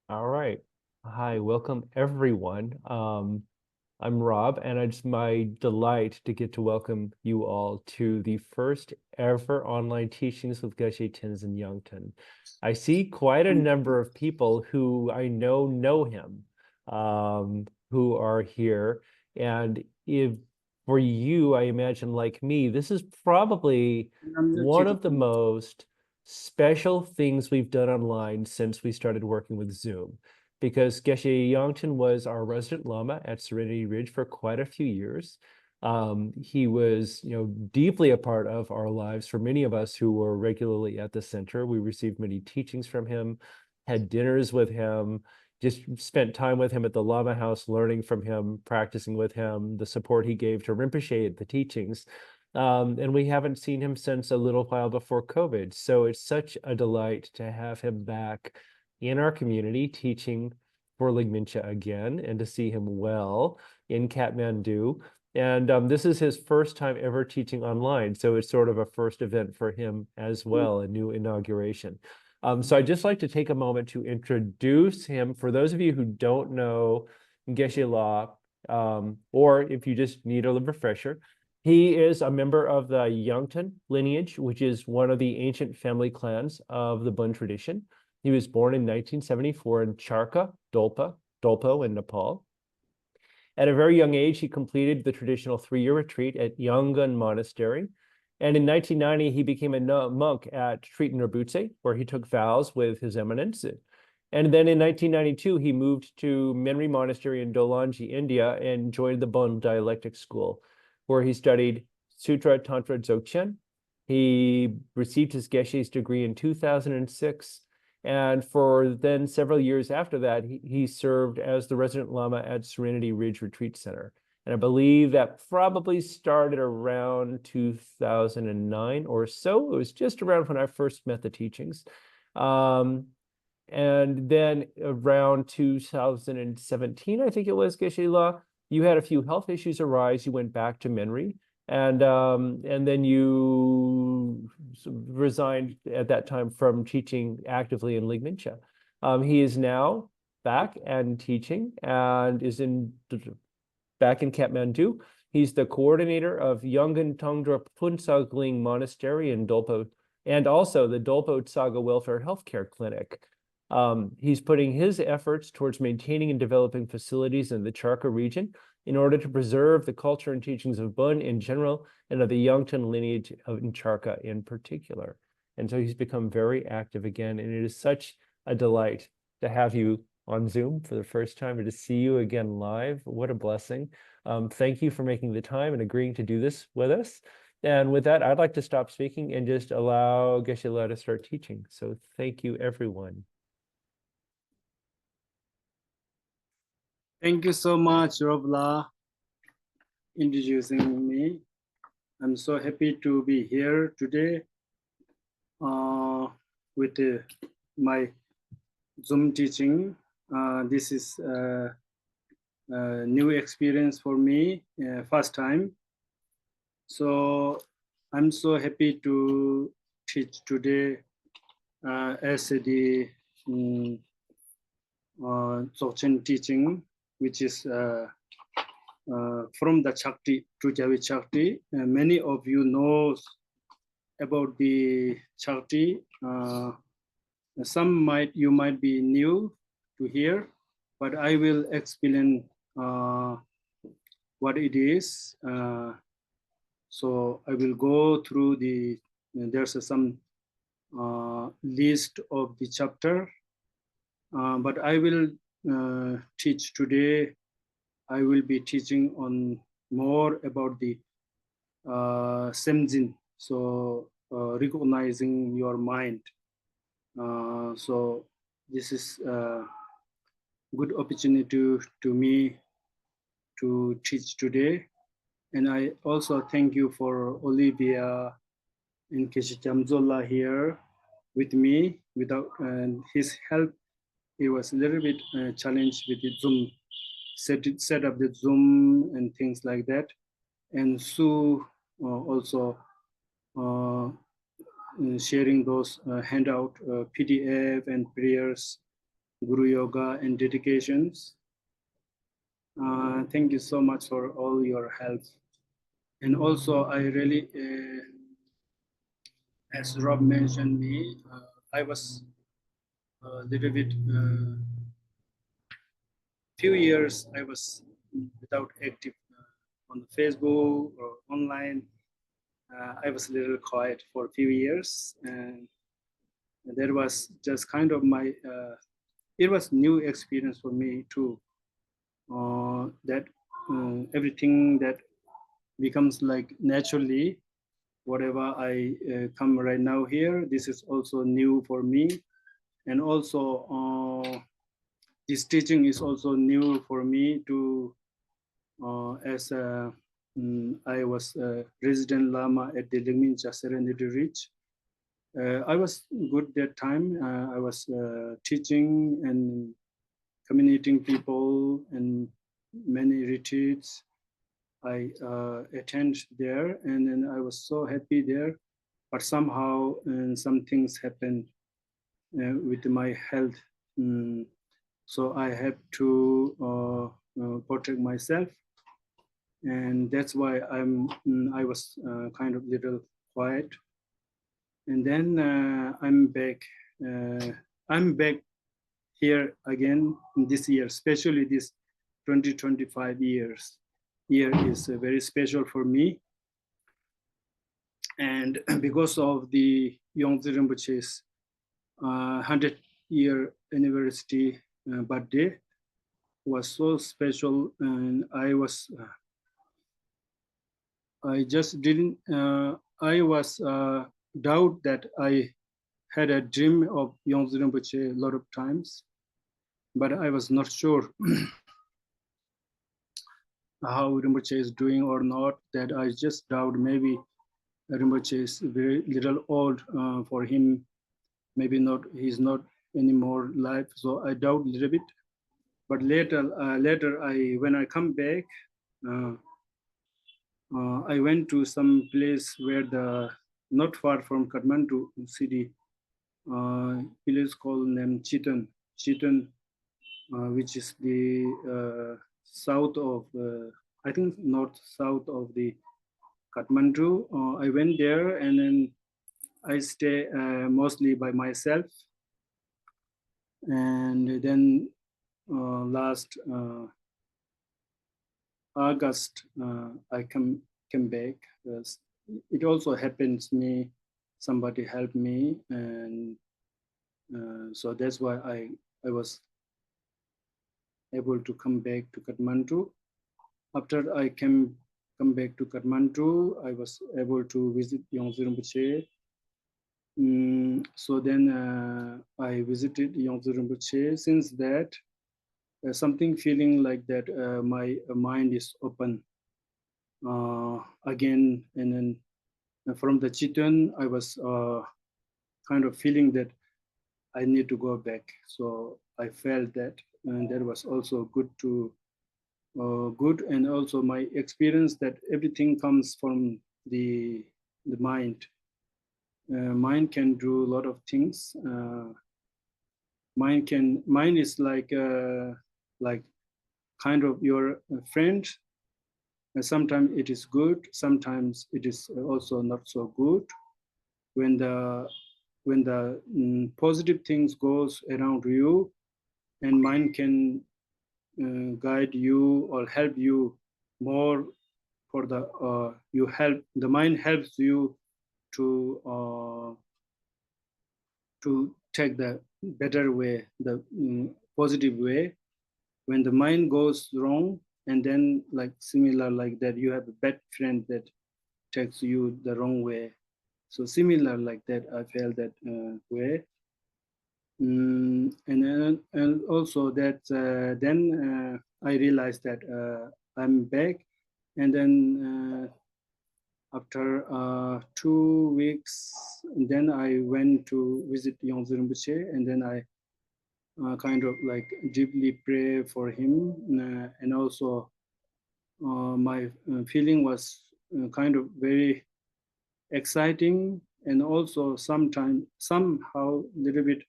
All right. Hi, welcome everyone. I'm Rob, and it's my delight to get to welcome you all to the first ever online teachings with Geshe Tenzin Yangton. I see quite a number of people who I know him, who are here. And if for you, I imagine like me, this is probably one of the most special things we've done online since we started working with Zoom, because Geshe Yangton was our resident lama at Serenity Ridge for quite a few years. He was, deeply a part of our lives for many of us who were regularly at the center. We received many teachings from him, had dinners with him, just spent time with him at the Lama House, learning from him, practicing with him, the support he gave to Rinpoche at the teachings. And we haven't seen him since a little while before COVID. So it's such a delight to have him back in our community teaching for Ligmincha again, and to see him well in Kathmandu. And this is his first time ever teaching online. So it's sort of a first event for him as well, a new inauguration. So I'd just like to take a moment to introduce him. For those of you who don't know Geshe-la, or if you just need a little refresher, he is a member of the Yangton lineage, which is one of the ancient family clans of the Bun tradition. He was born in 1974 in Charka, Dolpo in Nepal. At a very young age, he completed the traditional 3-year retreat at Menri Monastery. And in 1990, he became a monk at Tritan where he took vows with His Eminence. And then in 1992, he moved to Menri Monastery in Dolonji, India, and joined the Bon Dialectic School, where he studied Sutra, Tantra, Dzogchen. He received his Geshe's degree in 2006. And for then several years after that, he served as the resident lama at Serenity Ridge Retreat Center. And I believe that probably started around 2009 or so. It was just around when I first met the teachings. And then around 2017, I think it was, Geshe-la, you had a few health issues arise. You went back to Menri, and then you resigned at that time from teaching actively in Ligmincha. He is now back and teaching, and is back in Kathmandu. He's the coordinator of Yongan Tongdra Punsagling Monastery in Dolpo, and also the Dolpo Saga Welfare Healthcare Clinic. He's putting his efforts towards maintaining and developing facilities in the Charka region in order to preserve the culture and teachings of Bun in general and of the Yangton lineage of Charka in particular. And so he's become very active again, and it is such a delight to have you on Zoom for the first time and to see you again live. What a blessing. Thank you for making the time and agreeing to do this with us. And with that, I'd like to stop speaking and just allow Geshe-la to start teaching. So thank you, everyone. Thank you so much, Robla, introducing me. I'm so happy to be here today with my Zoom teaching. This is a new experience for me, first time. So I'm so happy to teach today as the dzogchen teaching, which is from the Chaktri, Dru Gyalwa Chaktri. Many of you know about the Chaktri. You might be new to hear, but I will explain what it is. So I will go through there's some list of the chapter, but I will teach today. I will be teaching on more about the Semjin, so recognizing your mind. So this is a good opportunity to me to teach today. And I also thank you for Olivia and Geshe Jamzola here with me. Without his help, it was a little bit challenged with the Zoom, set up the Zoom and things like that. And Sue also sharing those handout PDF and prayers Guru Yoga and dedications. Thank you so much for all your help. And also, I really, as Rob mentioned me, I was a little bit, few years I was without active on the Facebook or online. I was a little quiet for a few years, and there was just kind of my, it was new experience for me too. That everything that becomes like naturally, whatever I come right now here, this is also new for me. And also this teaching is also new for me to, as I was a resident lama at the Ligmincha Serenity Ridge. I was good that time. I was teaching and communicating people and many retreats. I attend there, and then I was so happy there. But somehow some things happened with my health. So I have to protect myself. And that's why I was kind of little quiet. And then I'm back. I'm back here again this year, especially this 2025 year is very special for me. And because of the Yongdzin Rinpoche's 100-year anniversary birthday was so special, and I just didn't, I was doubt that I had a dream of Yongdzin Rinpoche a lot of times, but I was not sure how Rinpoche is doing or not, that I just doubt maybe Rinpoche is very little old for him, maybe not, he's not anymore alive, so I doubt a little bit. But later, when I come back, I went to some place where not far from Kathmandu city, village called named Chitan, which is the south of, I think north south of the Kathmandu. I went there, and then I stay mostly by myself. And then last August, I came back. It also happens me, somebody helped me, and so that's why I was able to come back to Kathmandu. After I come back to Kathmandu, I was able to visit Yongdzin Rinpoche. So then I visited Yongdzin Rinpoche. Since that, something feeling like that my mind is open again. And then from the Chitan, I was kind of feeling that I need to go back. So I felt that, and that was also good to good, and also my experience that everything comes from the mind. Mind can do a lot of things. Mind is like kind of your friend. Sometimes it is good, sometimes it is also not so good. When the positive things goes around you, and mind can guide you or help you more for the the mind helps you to take the better way, the positive way. When the mind goes wrong, and then like similar like that, you have a bad friend that takes you the wrong way. So similar like that, I felt that way. And also that then I realized that I'm back, and then after 2 weeks, then I went to visit Yongdzin Rinpoche, and then I kind of like deeply pray for him, and also my feeling was kind of very exciting, and also somehow a little bit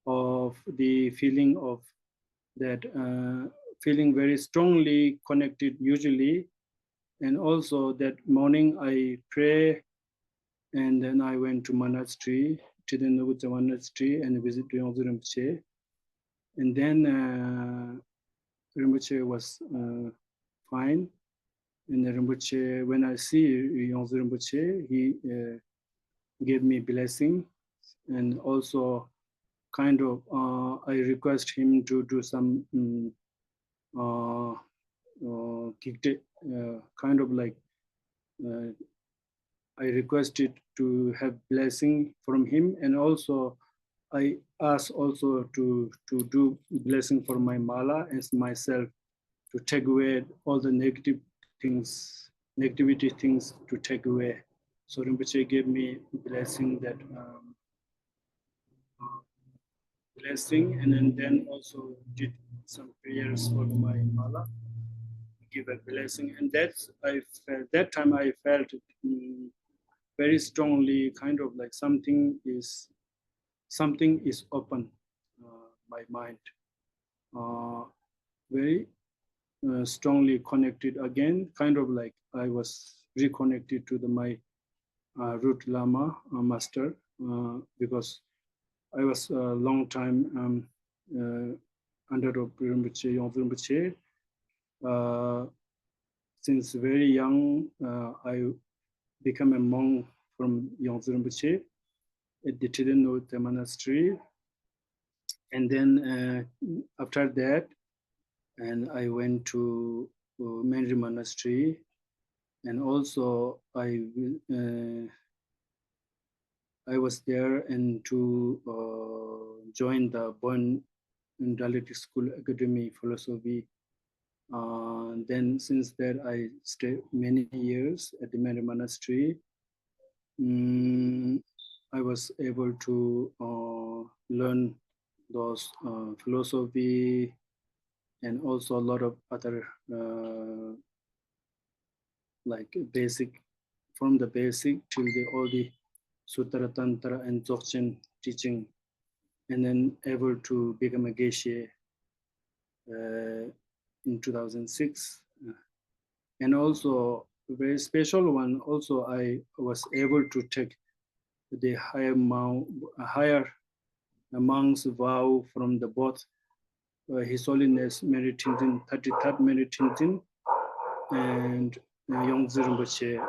of the feeling of that feeling very strongly connected usually. And also that morning I pray, and then I went to monastery, Tidenogutsa monastery, and visit Yongzu Rinpoche. And then Rinpoche was fine. And Rinpoche, when I see Yongzu Rinpoche, he gave me blessing, and also kind of I request him to do some kind of like I requested to have blessing from him, and also I asked also to do blessing for my mala as myself, to take away all the negative things, negativity things to take away. So Rinpoche gave me blessing that blessing, and then also did some prayers for my mala, give a blessing, and that's I felt that time I felt very strongly, kind of like something is open, my mind, very strongly connected again, kind of like I was reconnected to my root lama master, because I was a long time under Rinpoche, Yongdrung Rinpoche. Since very young, I became a monk from Yongdrung Rinpoche at the Tidenogutsa Monastery. And then after that, and I went to Menri Monastery, and also I was there and to join the Bonn Dialectic School Academy Philosophy. Then since that I stayed many years at the Menri Monastery. I was able to learn those philosophy, and also a lot of other like basic, from the basic till all the sutra, tantra, and dzogchen teaching, and then able to become a Geshe in 2006. And also a very special one, also I was able to take the higher monk's vow from the both His Holiness Menri Tenzin, 33rd Menri Tenzin, and Yongdru Rinpoche.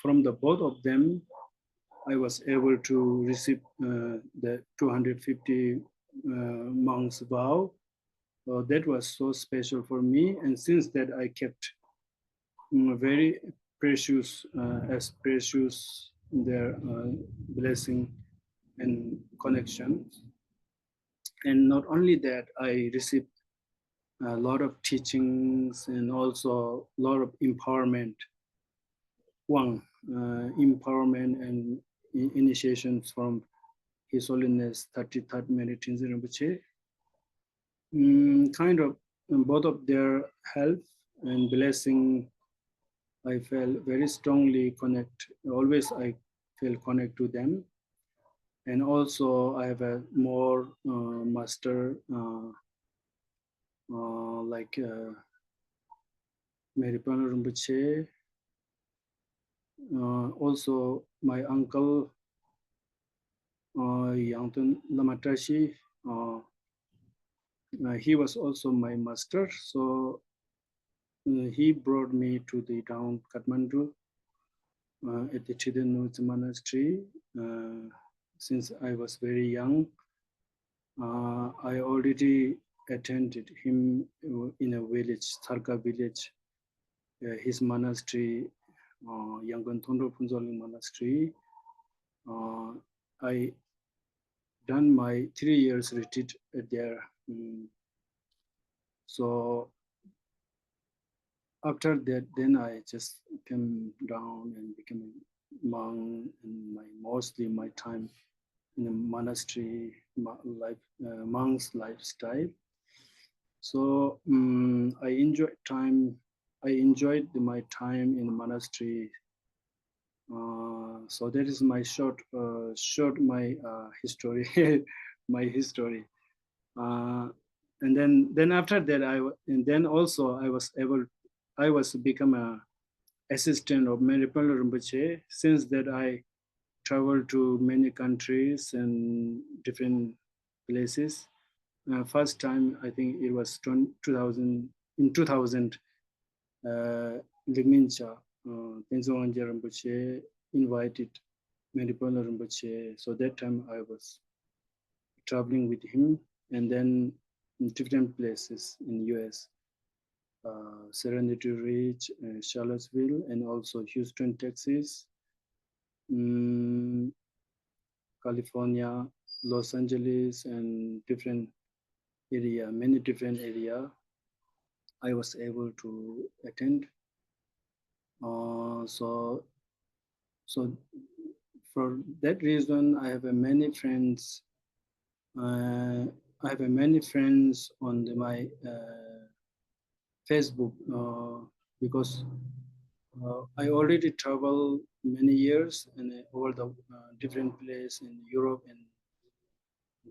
From the both of them, I was able to receive the 250 monks vow. That was so special for me, and since that I kept very precious, as precious their blessing and connection. And not only that, I received a lot of teachings and also a lot of empowerment. One, empowerment and initiations from His Holiness 33rd Menri Tenzin Rinpoche. Kind of both of their help and blessing, I felt very strongly connect. Always I feel connect to them. And also I have a more master like Menri Rinpoche. Also my uncle Yangton Lamatashi, he was also my master. So he brought me to the down Kathmandu at the Tidenogutsa Monastery. Since I was very young, I already attended him in a village, Sarka village, his monastery, Yangon Thondo Punzoling Monastery. I done my 3 years retreat there. So after that, then I just came down and became a monk, and mostly my time in a monastery life, monk's lifestyle. So I enjoyed my time in the monastery. So that is my short my history, my history. And then after that, and then also I was become a assistant of Menri Rinpoche. Since that, I traveled to many countries and different places. First time, I think it was 2000, in 2000, Ligmincha, Tenzin Yangton Rinpoche invited Menri Rinpoche. So that time I was traveling with him, and then in different places in US, Serenity Ridge, Charlottesville, and also Houston, Texas, California, Los Angeles, and different area, many different area. I was able to attend. So for that reason, I have many friends. I have many friends on my Facebook because I already traveled many years and over the different place in Europe and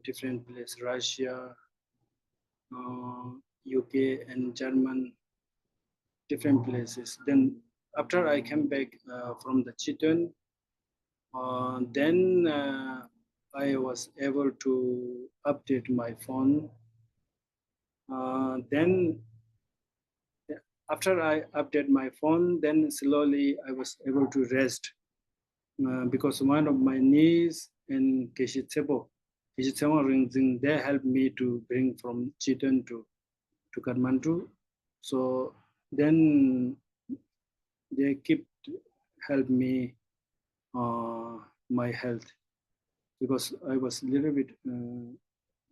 different place, Russia, UK and German, different places. Then after I came back from the Chiton, then I was able to update my phone. Then after I update my phone, then slowly I was able to rest because one of my niece and Geshe Tenzin, they helped me to bring from Chiton to Kathmandu. So then they keep help me my health because I was a little bit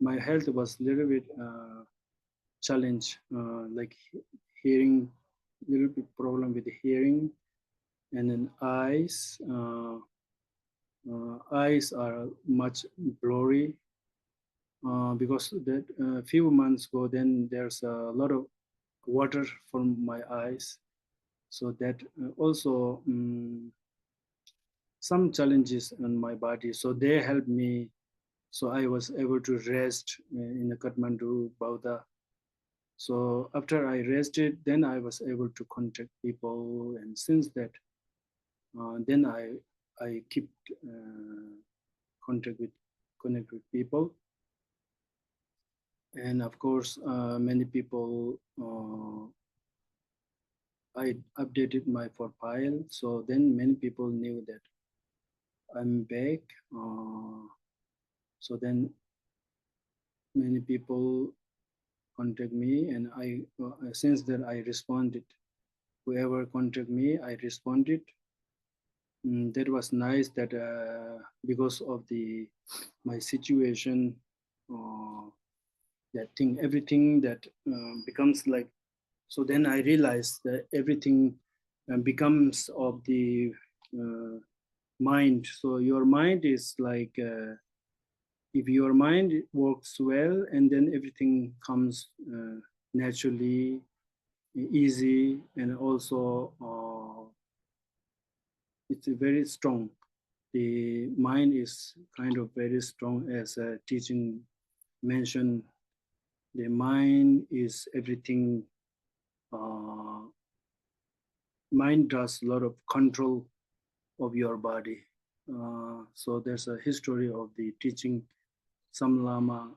my health was a little bit challenge like hearing, little bit problem with the hearing, and then eyes are much blurry because that few months ago then there's a lot of water from my eyes, so that also some challenges on my body, so they helped me, so I was able to rest in the Kathmandu Bauda. So after I rested, then I was able to contact people, and since that then I keep connect with people, and of course many people I updated my profile, so then many people knew that I'm back. So then many people contact me, and I since that I responded. Whoever contact me, I responded. That was nice. That because of my situation, that thing, everything that becomes like. So then I realized that everything becomes of the mind. So your mind is like, if your mind works well, and then everything comes naturally, easy, and also it's very strong. The mind is kind of very strong, as a teaching mentioned. The mind is everything. Mind does a lot of control of your body. So there's a history of the teaching, some lama,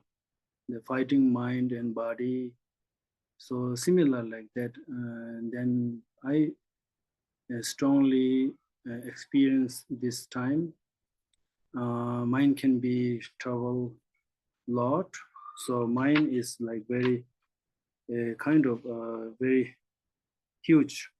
the fighting mind and body. So similar like that. Then I strongly experience this time. Mind can be travel lot. So mind is like very kind of very huge.